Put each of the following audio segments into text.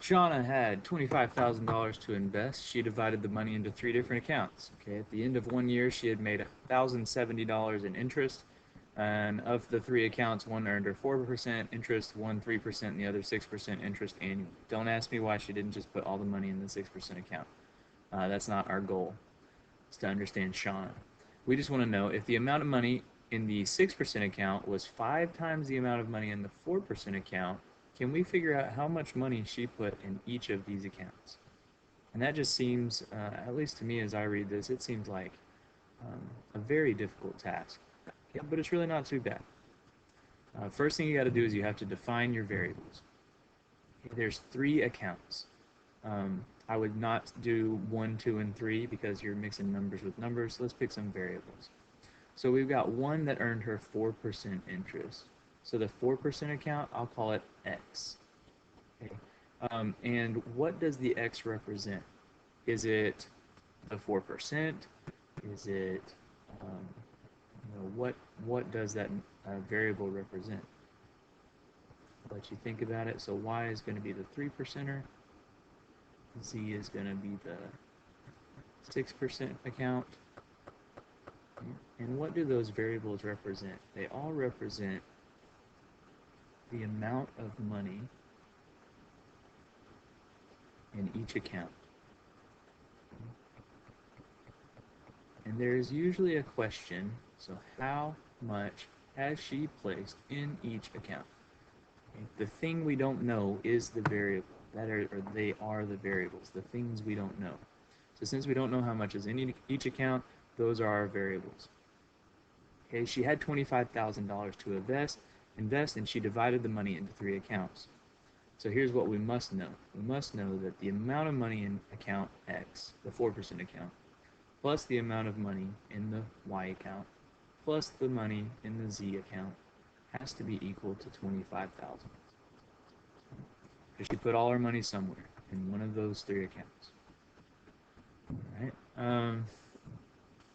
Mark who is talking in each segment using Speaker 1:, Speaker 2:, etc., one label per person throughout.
Speaker 1: Shauna had $25,000 to invest. She divided the money into three different accounts. Okay, at the end of 1 year, she had made $1,070 in interest. And of the three accounts, one earned her 4% interest, one 3%, and the other 6% interest annually. Don't ask me why she didn't just put all the money in the 6% account. That's not our goal. It's to understand Shauna. We just want to know if the amount of money in the 6% account was 5 times the amount of money in the 4% account, can we figure out how much money she put in each of these accounts? And that just seems, at least to me as I read this, it seems like a very difficult task. Okay, but it's really not too bad. First thing you got to do is you have to define your variables. Okay, there's three accounts. I would not do 1, 2, and 3 because you're mixing numbers with numbers. Let's pick some variables. So we've got one that earned her 4% interest. So the 4% account, I'll call it X. Okay. And what does the X represent? Is it the 4%? Is it, what does that variable represent? I'll let you think about it. So Y is going to be the 3%er. Z is going to be the 6% account. And what do those variables represent? They all represent the amount of money in each account. And there is usually a question, so how much has she placed in each account? Okay. The thing we don't know is the variable. They are the variables, the things we don't know. So since we don't know how much is in each account, those are our variables. Okay, she had $25,000 to invest, and she divided the money into three accounts. So here's what we must know. We must know that the amount of money in account X, the 4% account, plus the amount of money in the Y account, plus the money in the Z account, has to be equal to $25,000. Because she put all her money somewhere in one of those three accounts. All right.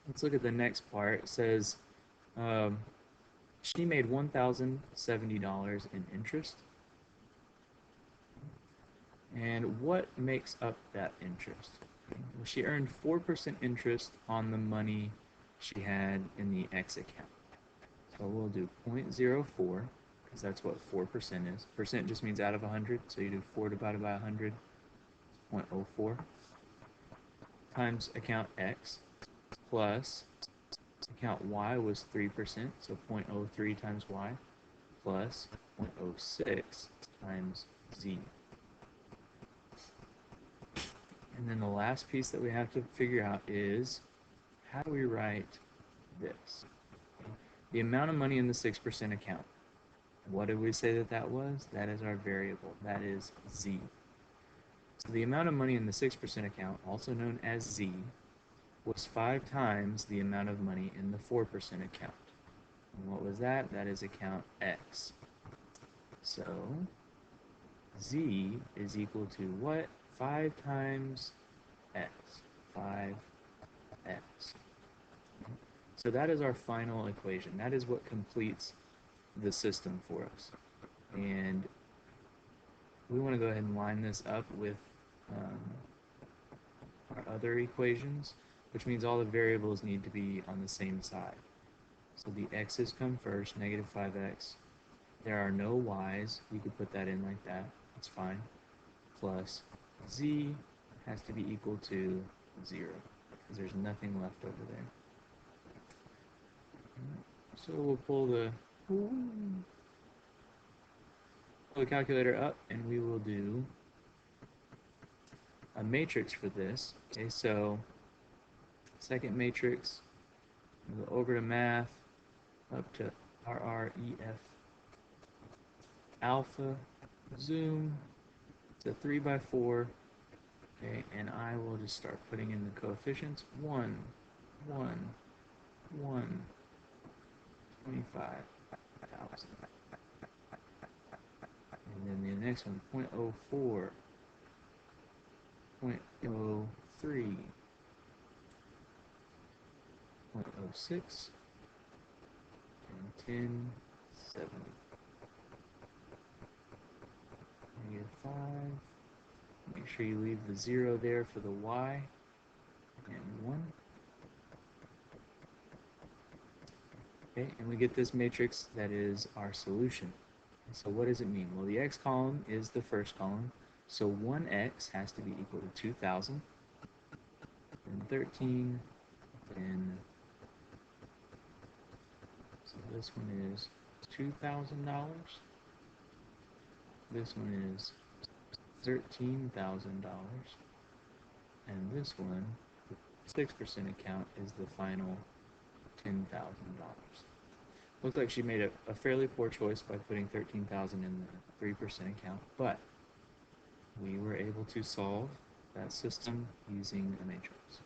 Speaker 1: Let's look at the next part. It says she made $1,070 in interest. And what makes up that interest? Well, she earned 4% interest on the money she had in the X account. So we'll do 0.04, because that's what 4% is. Percent just means out of 100, so you do 4 divided by 100, 0.04, times account X, plus account Y was 3%, so 0.03 times Y, plus 0.06 times Z. And then the last piece that we have to figure out is, how do we write this? The amount of money in the 6% account. What did we say that was? That is our variable. That is Z. So the amount of money in the 6% account, also known as Z, was 5 times the amount of money in the 4% account. And what was that? That is account X. So Z is equal to what? 5 times X. 5X. So that is our final equation. That is what completes the system for us. And we want to go ahead and line this up with our other equations, which means all the variables need to be on the same side. So the x's come first, negative 5x. There are no y's. You could put that in like that. It's fine. Plus z has to be equal to 0, because there's nothing left over there. So we'll pull the calculator up, and we will do a matrix for this. Okay, so second matrix, we'll go over to math, up to RREF alpha, zoom, it's a 3 by 4, okay, and I will just start putting in the coefficients. 1, 1, 1, 25,000. And then the next one, 0.04, 0.03, 0.06, and 1070. -5, Make sure you leave the 0 there for the y and 1. Okay, and we get this matrix that is our solution. So what does it mean? Well, the x column is the first column, so 1x has to be equal to 2,000, then 13, then, so this one is $2,000, this one is $13,000, and this one, 6% account, is the final $10,000. Looks like she made a fairly poor choice by putting 13,000 in the 3% account, but we were able to solve that system using a matrix.